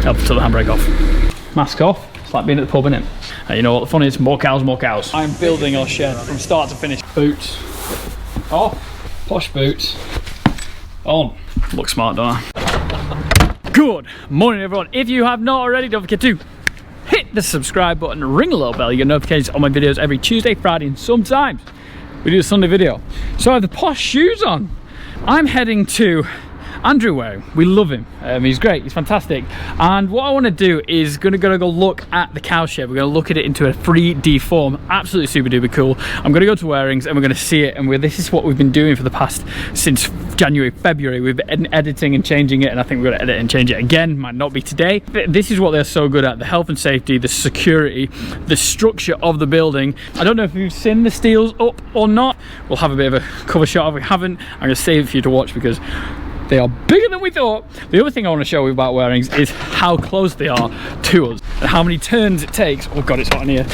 Help to the handbrake off. Mask off. It's like being at the pub, innit? And you know what the fun is? More cows, more cows. I'm building our shed from start to finish. Boots off. Posh boots on. Look smart, don't I? Good morning, everyone. If you have not already, don't forget to hit the subscribe button, ring the little bell. You get notifications on my videos every Tuesday, Friday, and sometimes we do a Sunday video. So I have the posh shoes on. I'm heading to Andrew Wareing. We love him. He's great. He's fantastic. And what I want to do is gonna go look at the cow shed. We're gonna look at it into a 3D form. Absolutely super duper cool. I'm gonna go to Wareings and we're gonna see it. And this is what we've been doing for the past since January, February. We've been editing and changing it, and I think we're gonna edit and change it again. Might not be today. This is what they're so good at: the health and safety, the security, the structure of the building. I don't know if you've seen the steels up or not. We'll have a bit of a cover shot if we haven't. I'm gonna save it for you to watch because they are bigger than we thought. The other thing I want to show you about Wareings is how close they are to us and how many turns it takes. Oh god, it's hot in here.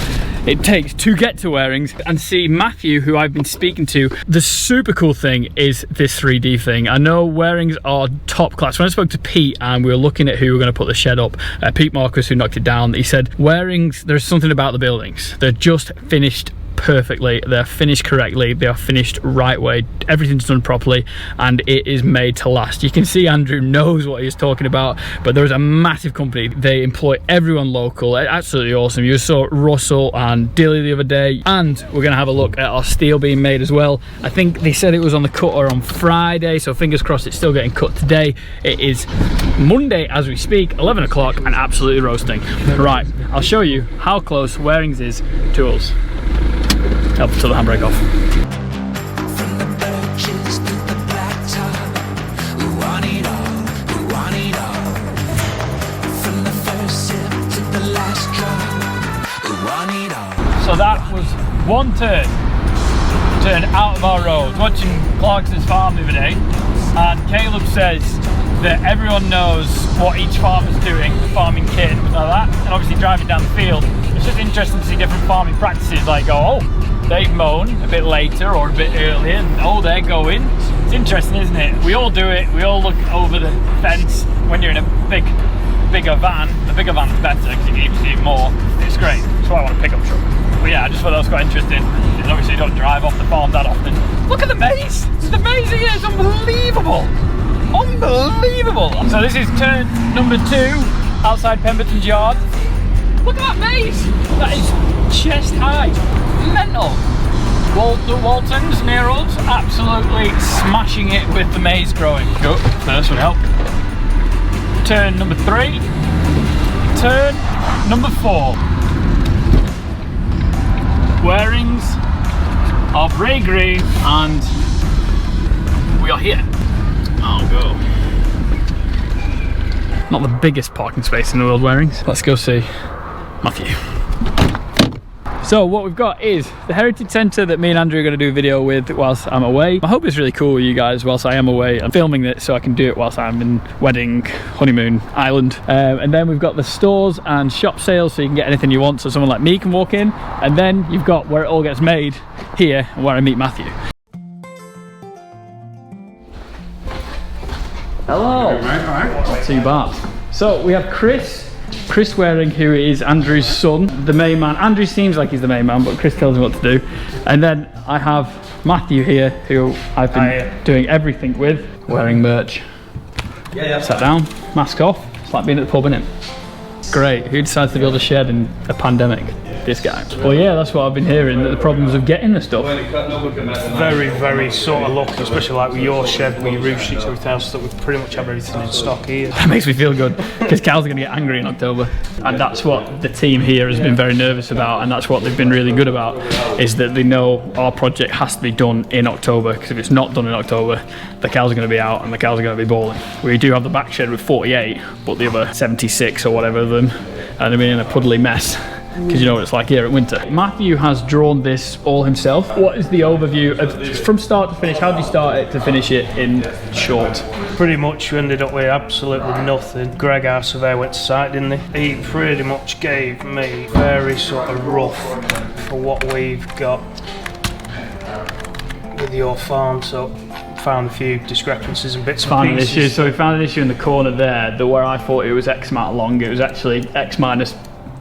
It takes to get to Wareings and see Matthew, who I've been speaking to. The super cool thing is this 3D thing. I know Wareings are top class. When I spoke to Pete and we were looking at who were going to put the shed up, Pete Marcus, who knocked it down, he said Wareings, there's something about the buildings. They're just finished perfectly, they're finished correctly, they are finished right way, everything's done properly, and it is made to last. You can see Andrew knows what he's talking about, but there's a massive company. They employ everyone local. Absolutely awesome. You saw Russell and Dilly the other day, and we're gonna have a look at our steel being made as well. I think they said it was on the cutter on Friday, so fingers crossed it's still getting cut today. It is Monday as we speak, 11 o'clock, and absolutely roasting. Right, I'll show you how close Wareings is to us. Help to the handbrake off. From the birches to the blacktop, we want it all, we want it all. From the first sip to the last drop, we want it all. So that was one turn out of our road. Watching Clarkson's farm the other day, and Caleb says that everyone knows what each farmer's doing, the farming kit and like that, and obviously driving down the field, it's just interesting to see different farming practices, like oh, they've mown a bit later or a bit earlier, and oh, they're going. It's interesting, isn't it? We all do it, we all look over the fence when you're in a bigger van. The bigger van's better because you can see it more. It's great, that's why I want a pickup truck. But yeah, I just thought that was quite interesting, because obviously you don't drive off the farm that often. Look at the maze, it's amazing, it's unbelievable. Unbelievable! So this is turn number 2 outside Pemberton's yard. Look at that maze! That is chest high. Mental. Walton's near us, absolutely smashing it with the maze growing. Go, first would help. Turn number 3. Turn number 4. Wareings of Ray Green, and we are here. I'll go. Not the biggest parking space in the world, Wareings. Let's go see Matthew. So what we've got is the Heritage Centre that me and Andrew are going to do a video with whilst I'm away. I hope it's really cool with you guys whilst I am away. I'm filming it so I can do it whilst I'm in wedding, honeymoon, island. And then we've got the stores and shop sales, so you can get anything you want, so someone like me can walk in. And then you've got where it all gets made here, where I meet Matthew. Hello. All right. Not too bad. So we have Chris Wareing, who is Andrew's son, the main man. Andrew seems like he's the main man, but Chris tells him what to do. And then I have Matthew here, who I've been doing everything with, wearing merch. Yeah. Sat down, mask off. It's like being at the pub, innit? Great. Who decides to build a shed in a pandemic? This guy. Well, yeah, that's what I've been hearing, that the problems of getting the stuff. Very, very sort of lucky, especially like with your shed, with your roof sheets, everything else, that we pretty much have everything in stock here. That makes me feel good, because cows are going to get angry in October. And that's what the team here has been very nervous about, and that's what they've been really good about, is that they know our project has to be done in October, because if it's not done in October, the cows are going to be out and the cows are going to be bawling. We do have the back shed with 48, but the other 76 or whatever of them, and they've been in a puddly mess. Because you know what it's like here at winter. Matthew has drawn this all himself. What is the overview of, from start to finish, how did you start it to finish it in short? Pretty much we ended up with absolutely nothing. Greg, our surveyor, went to site, didn't he? He pretty much gave me very sort of rough for what we've got with your farm. So found a few discrepancies and bits Found and an pieces. issue. So we found an issue in the corner there, that where I thought it was X amount long, it was actually X minus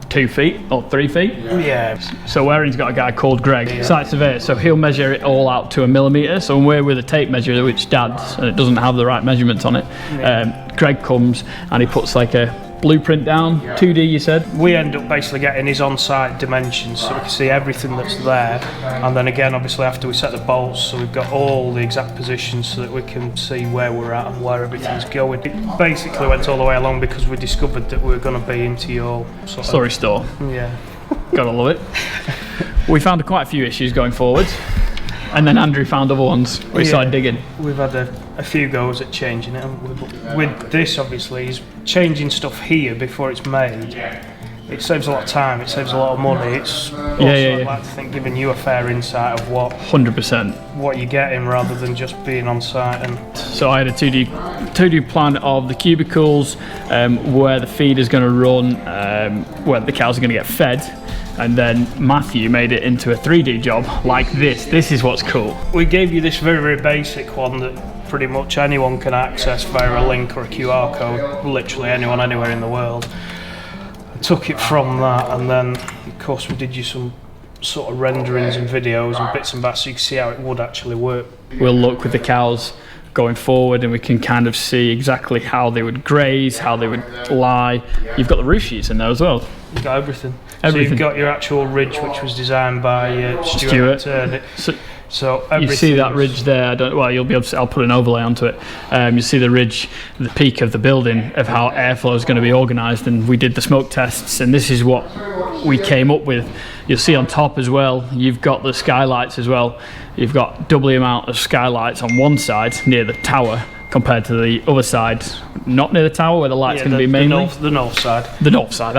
2 feet or 3 feet. Yeah. So Wareing's got a guy called Greg, site surveyor, so he'll measure it all out to a millimetre. So when we're with a tape measure, which Dad's, and it doesn't have the right measurements on it, Greg comes and he puts like a blueprint down, 2D you said? We end up basically getting his on-site dimensions so we can see everything that's there, and then again obviously after we set the bolts, so we've got all the exact positions so that we can see where we're at and where everything's going. It basically went all the way along because we discovered that we were going to be into your sort Storage store. Yeah. Gotta love it. We found quite a few issues going forward, and then Andrew found other ones. We started digging. We've had a few goes at changing it, haven't we? But with this, obviously, is changing stuff here before it's made. It saves a lot of time. It saves a lot of money. It's also, I'd like to think, giving you a fair insight of what 100%. what you're getting rather than just being on site. And So I had a 2D plan of the cubicles, where the feed is going to run, where the cows are going to get fed. And then Matthew made it into a 3D job like this. This is what's cool. we gave you this very, very basic one that pretty much anyone can access via a link or a QR code, literally anyone, anywhere in the world. I took it from that, and then, of course, we did you some sort of renderings and videos and bits and bats so you can see how it would actually work. We'll look with the cows going forward and we can kind of see exactly how they would graze, how they would lie. You've got the roof sheets in there as well. You've got everything. So Everything. you've got your actual ridge, which was designed by Stuart. So You see that ridge there? You'll be able to. I'll put an overlay onto it. You see the ridge, the peak of the building, of how airflow is going to be organised, and we did the smoke tests, and this is what we came up with. You'll see on top as well. You've got the skylights as well. You've got double the amount of skylights on one side near the tower compared to the other side, not near the tower where the light's going to be mainly. The north side. The north side.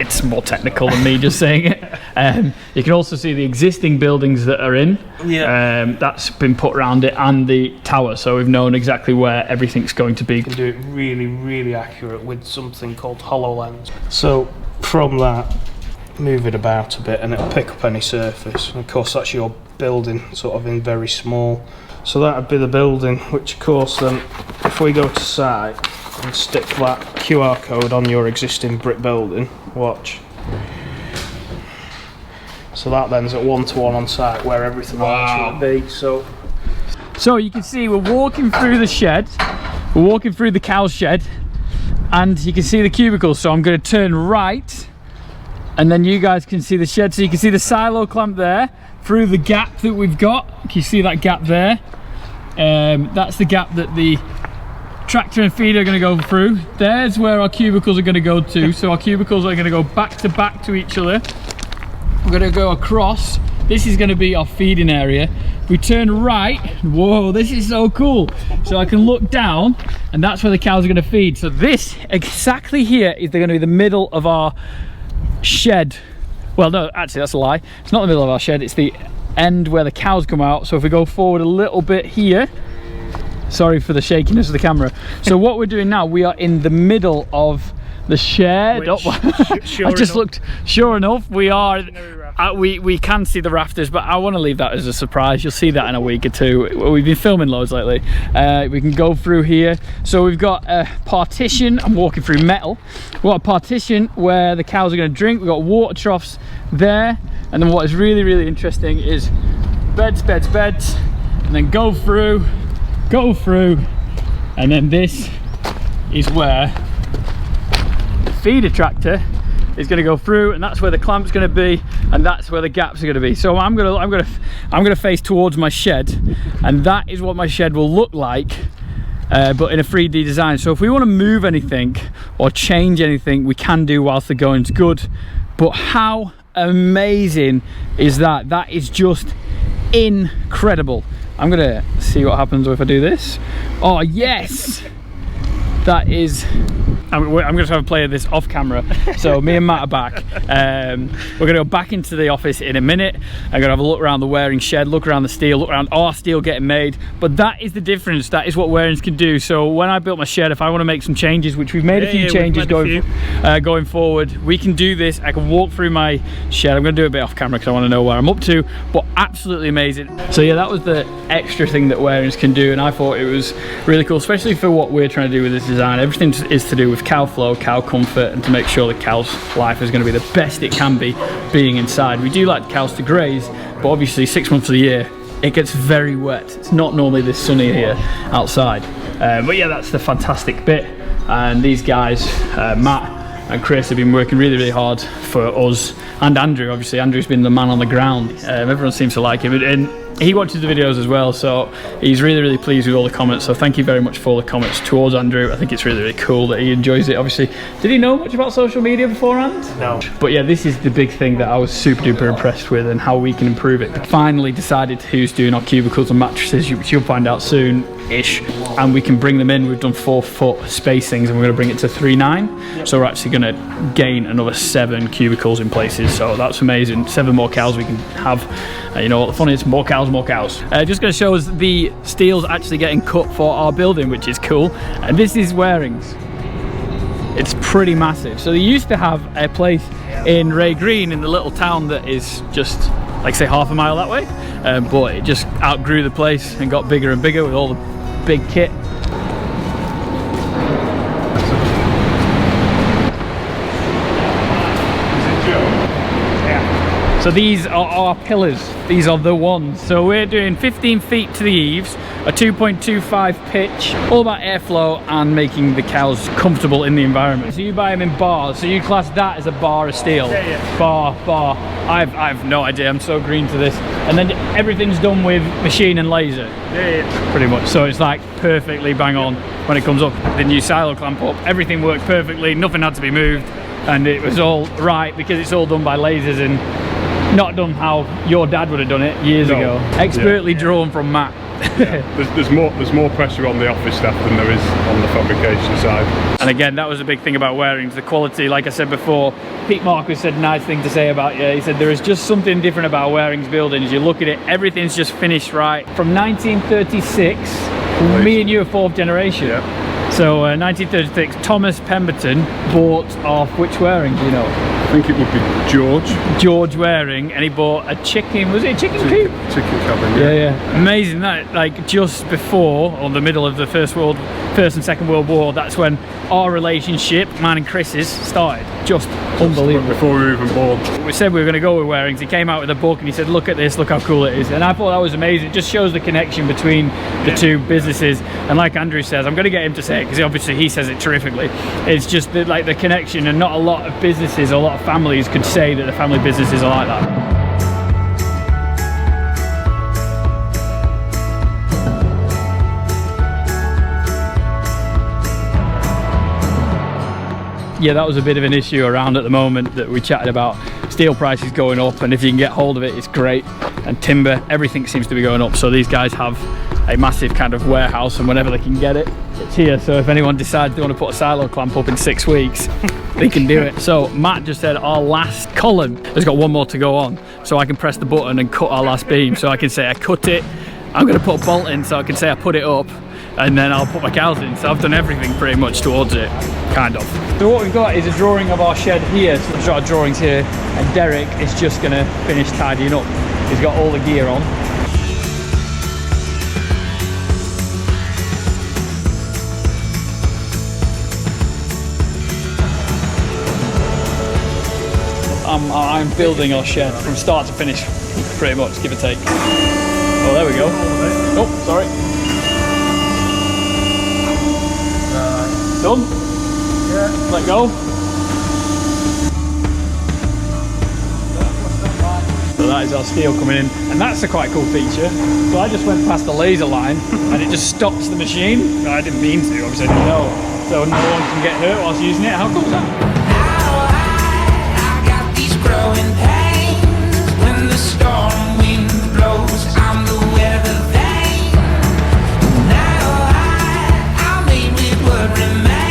It's more technical than me just saying it. You can also see the existing buildings that are in. Yeah. That's been put around it, and the tower, so we've known exactly where everything's going to be. You can do it really, really accurate with something called HoloLens. So from that, move it about a bit and it'll pick up any surface. And of course that's your building sort of in very small. So that would be the building, which of course then if we go to site and stick that QR code on your existing brick building, watch. So that then's at 1-to-1 on site where everything will actually be. So you can see we're walking through the shed, we're walking through the cow shed, and you can see the cubicles. So I'm going to turn right, and then you guys can see the shed. So you can see the silo clamp there through the gap that we've got. Can you see that gap there? That's the gap that the tractor and feeder are going to go through. There's where our cubicles are going to go to. So our cubicles are going to go back to each other. We're going to go across. This is going to be our feeding area. We turn right. Whoa, this is so cool. So I can look down, and that's where the cows are going to feed. So this exactly here is going to be the middle of our shed. Well, no, actually that's a lie. It's not the middle of our shed. It's the end where the cows come out. So if we go forward a little bit here, sorry for the shakiness of the camera. So what we're doing now, we are in the middle of the shed. I just looked. Sure enough, we are. We can see the rafters, but I want to leave that as a surprise. You'll see that in a week or two. We've been filming loads lately. We can go through here. So we've got a partition. I'm walking through metal. We've got a partition where the cows are going to drink. We've got water troughs there, and then what is really, really interesting is beds, and then go through, and then this is where the feeder tractor is going to go through, and that's where the clamp's going to be, and that's where the gaps are going to be. So I'm going to face towards my shed, and that is what my shed will look like, but in a 3D design. So if we want to move anything or change anything, we can do whilst the going's good. But how amazing is that? That is just incredible. I'm gonna see what happens if I do this. Oh yes, that is, I'm going to have a play of this off camera. So me and Matt are back. We're going to go back into the office in a minute. I'm going to have a look around the Wareing shed, look around the steel, look around our steel getting made. But that is the difference. That is what Wareings can do. So when I built my shed, if I want to make some changes, which we've made a few changes going forward, we can do this. I can walk through my shed. I'm going to do a bit off camera because I want to know where I'm up to. But absolutely amazing. So yeah, that was the extra thing that Wareings can do, and I thought it was really cool, especially for what we're trying to do with this design. Everything is to do with cow flow, cow comfort, and to make sure the cow's life is going to be the best it can be being inside. We do like the cows to graze, but obviously 6 months of the year it gets very wet. It's not normally this sunny here outside. But yeah, that's the fantastic bit. And these guys, Matt and Chris, have been working really hard for us, and Andrew. Obviously Andrew's been the man on the ground. Everyone seems to like him, and he watches the videos as well, so he's really pleased with all the comments. So thank you very much for all the comments towards Andrew. I think it's really cool that he enjoys it. Obviously, did he know much about social media beforehand? No. But yeah, this is the big thing that I was super duper impressed with, and how we can improve it. Finally decided who's doing our cubicles and mattresses, which you'll find out soon-ish, and we can bring them in. We've done 4-foot spacings, and we're going to bring it to 3.9. So we're actually going to gain another 7 cubicles in places, so that's amazing. 7 more cows we can have. You know what the fun is? More cows, more cows. Just going to show us the steel's actually getting cut for our building, which is cool. And this is Wareings. It's pretty massive. So they used to have a place in Ray Green, in the little town that is just, like, say, half a mile that way. But it just outgrew the place and got bigger and bigger with all the big kit. So these are our pillars, these are the ones. So we're doing 15 feet to the eaves, a 2.25 pitch, all about airflow and making the cows comfortable in the environment. So you buy them in bars, so you class that as a bar of steel? Yeah. Bar. I have no idea, I'm so green to this. And then everything's done with machine and laser? Yeah. Pretty much, so it's like perfectly bang on when it comes up. The new silo clamp up, everything worked perfectly, nothing had to be moved, and it was all right because it's all done by lasers and not done how your dad would have done it years ago. Expertly drawn from Matt. There's more pressure on the office staff than there is on the fabrication side. And again, that was a big thing about Wareings, the quality. Like I said before, Pete Marcus said a nice thing to say about you. He said there is just something different about Wareings buildings. You look at it, everything's just finished right. From 1936, me and you are 4th generation. Yeah. So 1936, Thomas Pemberton bought off which Wareing, do you know? I think it would be George Wareing, and he bought a chicken, was it a chicken coop? Chicken cabin, yeah. Yeah. Amazing that, like, just before, or the middle of the First and Second World War, that's when our relationship, mine and Chris's, started. Just unbelievable. Before we were even born. We said we were going to go with Wareings. He came out with a book and he said, look at this, look how cool it is. And I thought that was amazing. It just shows the connection between the two businesses. And like Andrew says, I'm going to get him to say it because obviously he says it terrifically. It's just that, like, the connection, and not a lot of businesses, a lot of families could say that the family businesses are like that. Yeah, that was a bit of an issue around at the moment that we chatted about. Steel prices going up, and if you can get hold of it, it's great. And timber, everything seems to be going up. So these guys have a massive kind of warehouse, and whenever they can get it, it's here. So if anyone decides they want to put a silo clamp up in 6 weeks, they can do it. So Matt just said our last column has got 1 more to go on. So I can press the button and cut our last beam. So I can say I cut it. I'm going to put a bolt in, so I can say I put it up, and then I'll put my cows in. So I've done everything pretty much towards it, kind of. So what we've got is a drawing of our shed here. So we've got our drawings here, and Derek is just going to finish tidying up. He's got all the gear on. I'm building our shed from start to finish, pretty much, give or take. Oh, there we go. Oh, sorry. Done? Yeah. Let go. So that is our steel coming in, and that's a quite cool feature. So I just went past the laser line and it just stops the machine. I didn't mean to, obviously I didn't know. So no one can get hurt whilst using it. How cool is that? Growing pains when the storm wind blows on the weather vane. Now I made with what remains.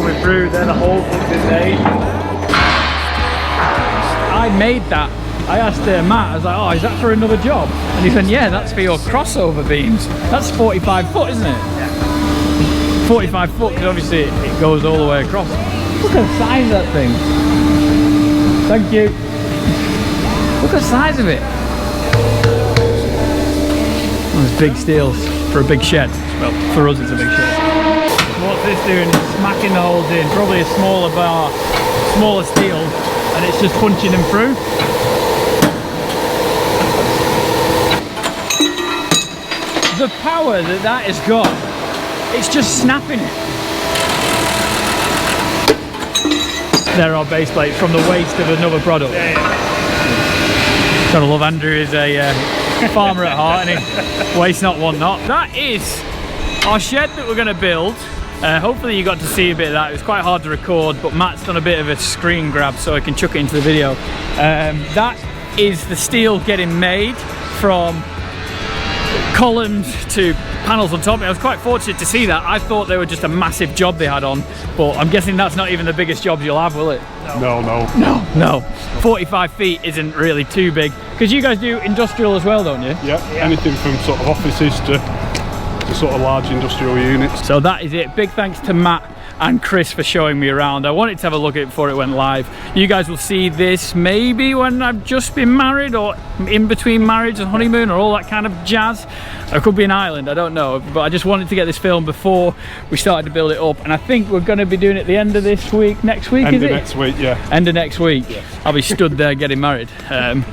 halfway through, then the hole's been made. I made that. I asked Matt, I was like, oh, is that for another job? And he said, yeah, that's for your crossover beams. That's 45 foot, isn't it? Yeah. 45 foot, because obviously it goes all the way across. Look at the size of that thing. Thank you. Look at the size of it. Those big steels for a big shed. Well, for us it's a big shed. What's this doing? It's smacking the holes in. Probably a smaller bar, smaller steel, and it's just punching them through. The power that that has got, it's just snapping it. There are base plates from the waste of another product. Yeah, yeah. Gotta love Andrew is a farmer at heart, and he waste not, want not. That is our shed that we're going to build. Hopefully you got to see a bit of that. It was quite hard to record, but Matt's done a bit of a screen grab so I can chuck it into the video. That is the steel getting made from columns to panels on top. I was quite fortunate to see that. I thought they were just a massive job they had on, but I'm guessing that's not even the biggest job you'll have, will it? No. 45 feet isn't really too big, because you guys do industrial as well, don't you? Yeah, anything from sort of offices to sort of large industrial units. So that is it. Big thanks to Matt and Chris for showing me around. I wanted to have a look at it before it went live. You guys will see this maybe when I've just been married, or in between marriage and honeymoon, or all that kind of jazz. It could be an island, I don't know, but I just wanted to get this filmed before we started to build it up, and I think we're going to be doing it at the end of this week, next week, End of next week, yeah. End of next week. Yeah. I'll be stood there getting married. And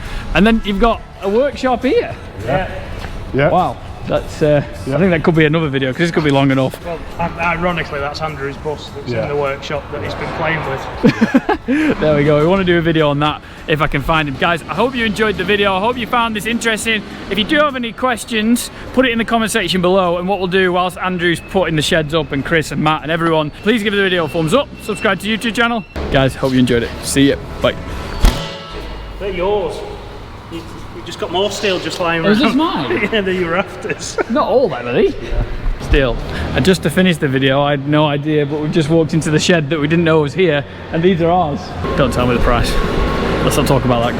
then you've got a workshop here. Yeah. Wow. That's I think that could be another video, because this could be long enough. Well, ironically, that's Andrew's bus that's in the workshop that he's been playing with. There we go. We want to do a video on that if I can find him. Guys, I hope you enjoyed the video. I hope you found this interesting. If you do have any questions, put it in the comment section below, and what we'll do whilst Andrew's putting the sheds up, and Chris and Matt and everyone, please give the video a thumbs up, subscribe to the YouTube channel. Guys, hope you enjoyed it. See ya. Bye. They're yours. You just got more steel just lying around. Is this mine? Yeah, they're your rafters. Not all that, really. Still. And just to finish the video, I had no idea, but we just walked into the shed that we didn't know was here, and these are ours. Don't tell me the price. Let's not talk about that.